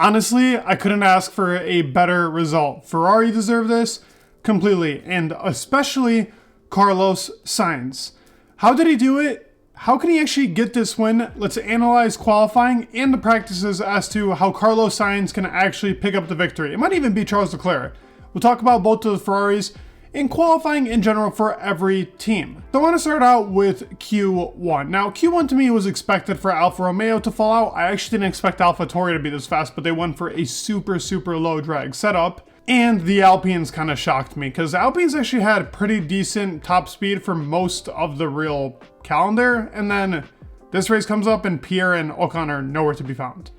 Honestly, I couldn't ask for a better result. Ferrari deserved this completely, and especially Carlos Sainz. How did he do it? How can he actually get this win? Let's analyze qualifying and the practices as to how Carlos Sainz can actually pick up the victory. It might even be Charles Leclerc. We'll talk about both of the Ferraris and qualifying in general for every team. So I want to start out with Q1. Now, Q1 to me was expected for Alfa Romeo to fall out. I actually didn't expect AlphaTauri to be this fast, but they went for a super low drag setup. And the Alpines kind of shocked me because Alpines actually had pretty decent top speed for most of the real calendar. And then this race comes up and Pierre and Ocon are nowhere to be found.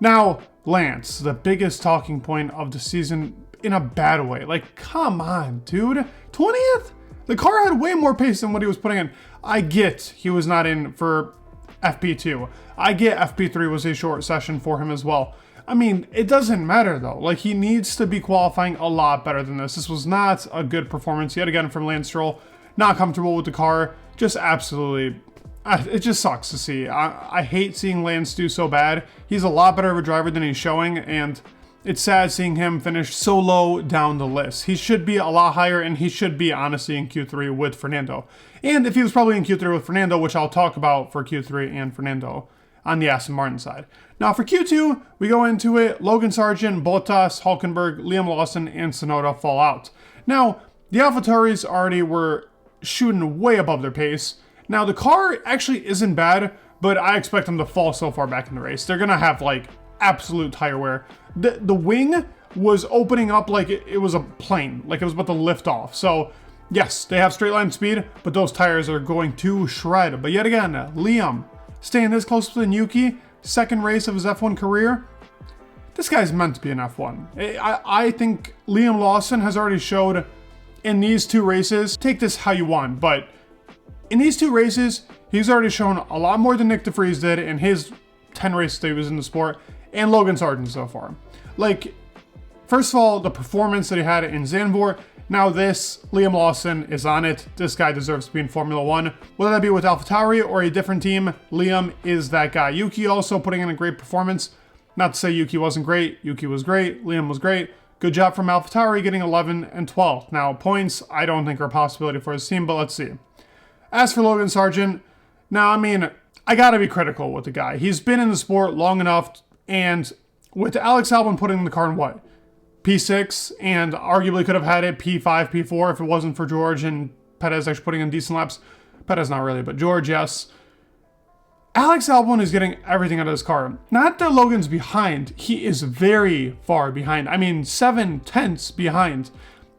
Now, Lance, the biggest talking point of the season in a bad way. Like, come on, dude. 20th? The car had way more pace than what he was putting in. I get he was not in for FP2. I get FP3 was a short session for him as well. I mean, it doesn't matter though. Like, he needs to be qualifying a lot better than this. This was not a good performance yet again from Lance Stroll. Not comfortable with the car. Just absolutely, it just sucks to see. I hate seeing Lance do so bad. He's a lot better of a driver than he's showing, and it's sad seeing him finish so low down the list. He should be a lot higher, and he should be honestly in Q3 with Fernando. And if he was probably in Q3 with Fernando, which I'll talk about for Q3 and Fernando on the Aston Martin side. Now for Q2, we go into it. Logan Sargeant, Bottas, Hülkenberg, Liam Lawson, and Tsunoda fall out. Now, the AlphaTauris already were shooting way above their pace. Now, the car actually isn't bad, but I expect them to fall so far back in the race. They're going to have, like, absolute tire wear. The wing was opening up like it was a plane, like it was about to lift off. So, yes, they have straight line speed, but those tires are going to shred. But yet again, Liam, staying this close to Yuki, second race of his F1 career. This guy's meant to be an F1. I think Liam Lawson has already showed in these two races, take this how you want, but in these two races, he's already shown a lot more than Nick DeVries did in his 10 races that he was in the sport, and Logan Sargeant so far. Like, first of all, the performance that he had in Zandvoort. Now this, Liam Lawson is on it. This guy deserves to be in Formula 1. Whether that be with AlphaTauri or a different team, Liam is that guy. Yuki also putting in a great performance. Not to say Yuki wasn't great. Yuki was great. Liam was great. Good job from AlphaTauri getting 11 and 12. Now, points I don't think are a possibility for his team, but let's see. As for Logan Sargeant, now, I mean, I gotta be critical with the guy. He's been in the sport long enough, and with Alex Albon putting the car in what? P6, and arguably could have had it P5, P4 if it wasn't for George and Perez actually putting in decent laps. Perez not really, but George, yes. Alex Albon is getting everything out of this car. Not that Logan's behind. He is very far behind. I mean, 7/10 behind.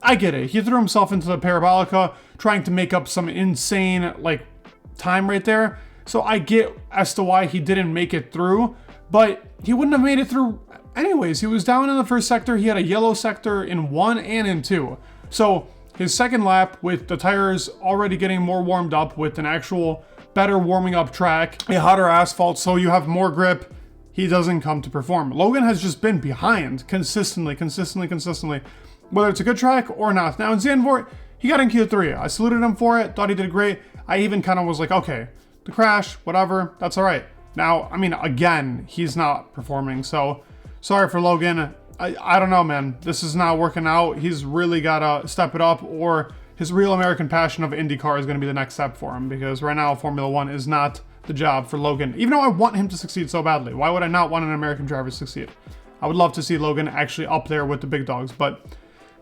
I get it. He threw himself into the Parabolica trying to make up some insane, like, time right there. So I get as to why he didn't make it through, but he wouldn't have made it through anyways. He was down in the first sector. He had a yellow sector in 1 and in 2. So his second lap with the tires already getting more warmed up with an actual better warming up track, a hotter asphalt, so you have more grip, he doesn't come to perform. Logan has just been behind consistently. Whether it's a good track or not. Now in Zandvoort, he got in Q3. I saluted him for it, thought he did great. I even kind of was like, okay, the crash, whatever, that's all right. Now, I mean, again, he's not performing, so sorry for Logan. I don't know, man. This is not working out. He's really got to step it up, or his real American passion of IndyCar is going to be the next step for him, because right now Formula 1 is not the job for Logan. Even though I want him to succeed so badly. Why would I not want an American driver to succeed? I would love to see Logan actually up there with the big dogs, but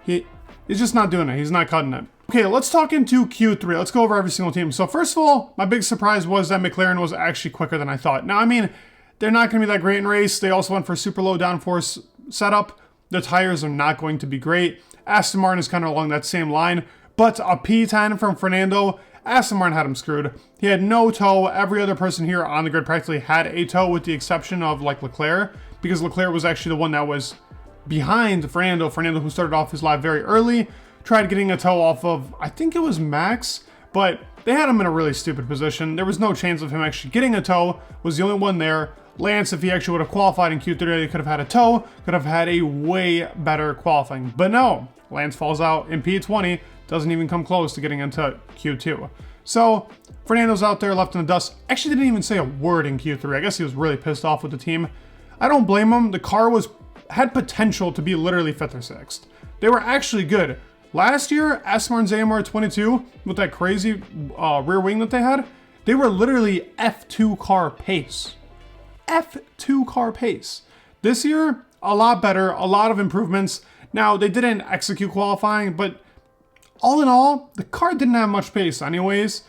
he's just not doing it. He's not cutting it. Okay, let's talk into Q3. Let's go over every single team. So first of all, my big surprise was that McLaren was actually quicker than I thought. Now, I mean, they're not going to be that great in race. They also went for super low downforce setup. The tires are not going to be great. Aston Martin is kind of along that same line. But a P10 from Fernando, Aston Martin had him screwed. He had no toe. Every other person here on the grid practically had a toe with the exception of like Leclerc, because Leclerc was actually the one that was behind Fernando. Fernando, who started off his lap very early, tried getting a toe off of, I think it was Max, but they had him in a really stupid position. There was no chance of him actually getting a toe, was the only one there. Lance, if he actually would have qualified in Q3, he could have had a toe, could have had a way better qualifying. But no, Lance falls out in P20, doesn't even come close to getting into Q2. So Fernando's out there left in the dust. Actually didn't even say a word in Q3. I guess he was really pissed off with the team. I don't blame him. The car was had potential to be literally 5th or 6th. They were actually good. Last year, Aston Martin's AMR 22, with that crazy rear wing that they had, they were literally F2 car pace. F2 car pace. This year, a lot better, a lot of improvements. Now, they didn't execute qualifying, but all in all, the car didn't have much pace anyways.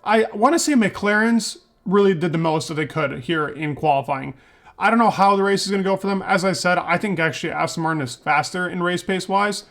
I want to say McLaren's really did the most that they could here in qualifying. I don't know how the race is going to go for them. As I said, I think actually Aston Martin is faster in race pace wise.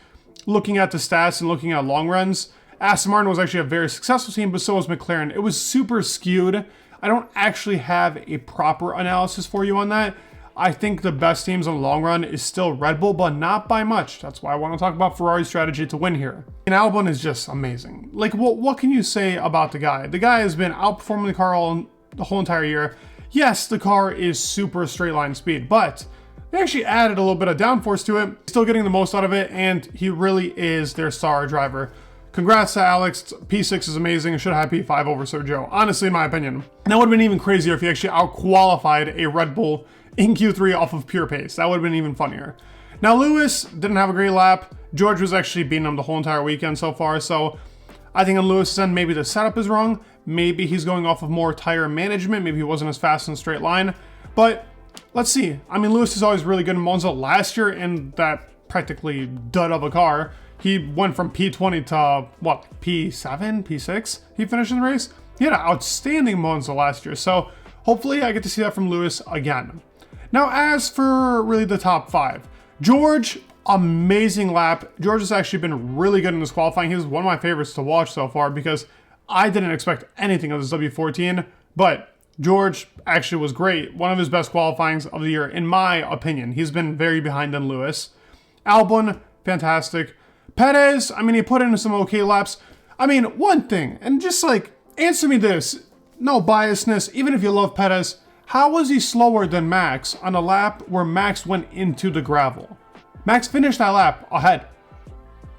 Looking at the stats and looking at long runs, Aston Martin was actually a very successful team, but so was McLaren. It was super skewed. I don't actually have a proper analysis for you on that. I think the best teams on the long run is still Red Bull, but not by much. That's why I want to talk about Ferrari's strategy to win here. And Albon is just amazing. Like, what can you say about the guy? The guy has been outperforming the car the whole entire year. Yes, the car is super straight line speed, but they actually added a little bit of downforce to it. Still getting the most out of it, and he really is their star driver. Congrats to Alex. P6 is amazing. Should have had P5 over Sergio, honestly, in my opinion. And that would have been even crazier if he actually out-qualified a Red Bull in Q3 off of pure pace. That would have been even funnier. Now, Lewis didn't have a great lap. George was actually beating him the whole entire weekend so far, so I think on Lewis's end, maybe the setup is wrong. Maybe he's going off of more tire management. Maybe he wasn't as fast in a straight line. But let's see. I mean, Lewis is always really good in Monza. Last year in that practically dud of a car, he went from P20 to, what, P7, P6? He finished in the race. He had an outstanding Monza last year. So hopefully I get to see that from Lewis again. Now, as for really the top 5, George, amazing lap. George has actually been really good in this qualifying. He's one of my favorites to watch so far because I didn't expect anything of this W14, but George actually was great. One of his best qualifyings of the year, in my opinion. He's been very behind on Lewis. Albon, fantastic. Perez, I mean, he put in some okay laps. I mean, one thing, and just like, answer me this, no biasness, even if you love Perez, how was he slower than Max on a lap where Max went into the gravel? Max finished that lap ahead.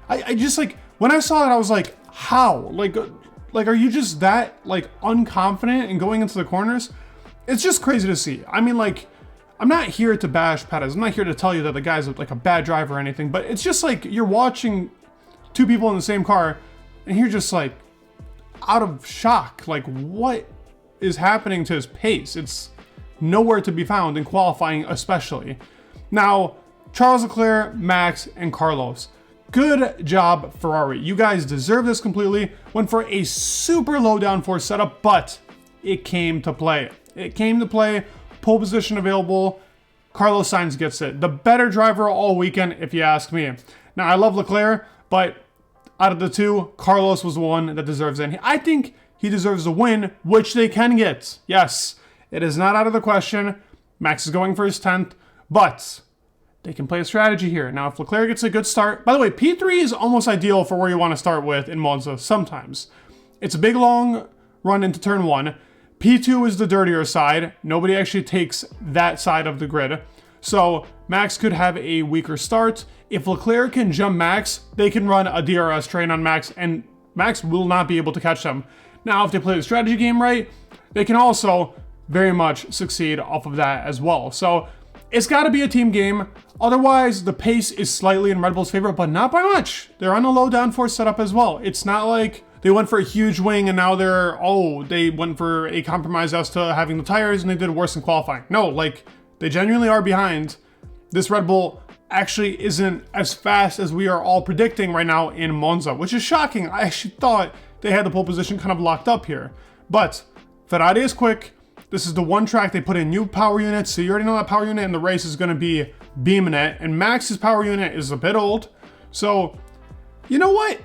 I just like, when I saw that, I was like, how? Like, are you just that like unconfident in going into the corners? It's just crazy to see. I mean, like, I'm not here to bash Perez. I'm not here to tell you that the guy's like a bad driver or anything, but it's just like you're watching two people in the same car and you're just like out of shock. Like, what is happening to his pace? It's nowhere to be found in qualifying, especially. Now, Charles Leclerc, Max, and Carlos. Good job, Ferrari. You guys deserve this completely. Went for a super low downforce setup, but it came to play. It came to play. Pole position available. Carlos Sainz gets it. The better driver all weekend, if you ask me. Now, I love Leclerc, but out of the two, Carlos was the one that deserves it. I think he deserves the win, which they can get. Yes, it is not out of the question. Max is going for his 10th, but they can play a strategy here. Now, if Leclerc gets a good start, by the way, P3 is almost ideal for where you want to start with in Monza sometimes. It's a big, long run into turn 1. P2 is the dirtier side. Nobody actually takes that side of the grid. So Max could have a weaker start. If Leclerc can jump Max, they can run a DRS train on Max, and Max will not be able to catch them. Now, if they play the strategy game right, they can also very much succeed off of that as well. So it's got to be a team game. Otherwise, the pace is slightly in Red Bull's favor, but not by much. They're on a low downforce setup as well. It's not like they went for a huge wing and now they went for a compromise as to having the tires and they did worse in qualifying. No, like, they genuinely are behind. This Red Bull actually isn't as fast as we are all predicting right now in Monza, which is shocking. I actually thought they had the pole position kind of locked up here. But Ferrari is quick. This is the one track they put in new power units, so you already know that power unit in the race is going to be beaming it. And Max's power unit is a bit old. So, you know what?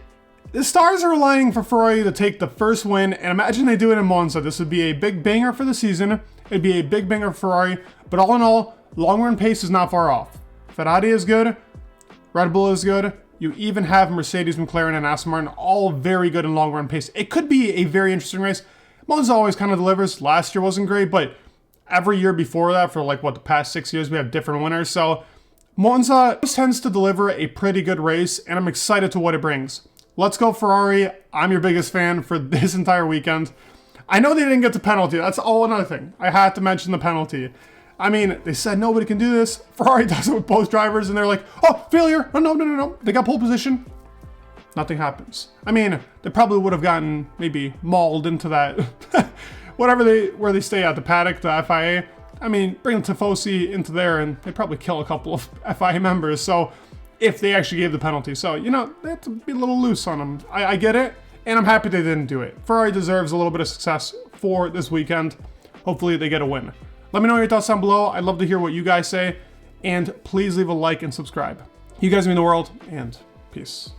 The stars are aligning for Ferrari to take the first win, and imagine they do it in Monza. This would be a big banger for the season. It'd be a big banger for Ferrari, but all in all, long run pace is not far off. Ferrari is good, Red Bull is good. You even have Mercedes, McLaren, and Aston Martin all very good in long run pace. It could be a very interesting race. Monza always kind of delivers. Last year wasn't great, but every year before that, for like, what, the past 6 years, we have different winners. So Monza tends to deliver a pretty good race, and I'm excited to what it brings. Let's go Ferrari. I'm your biggest fan for this entire weekend. I know they didn't get the penalty. That's all another thing. I had to mention the penalty. I mean, they said nobody can do this. Ferrari does it with both drivers, and they're like, oh, failure. Oh, no. They got pole position. Nothing happens. I mean, they probably would have gotten maybe mauled into that, where they stay at the paddock, the FIA. I mean, bring Tifosi into there, and they'd probably kill a couple of FIA members. So, if they actually gave the penalty. So, you know, they have to be a little loose on them. I get it, and I'm happy they didn't do it. Ferrari deserves a little bit of success for this weekend. Hopefully they get a win. Let me know your thoughts down below. I'd love to hear what you guys say, and please leave a like and subscribe. You guys mean the world, and peace.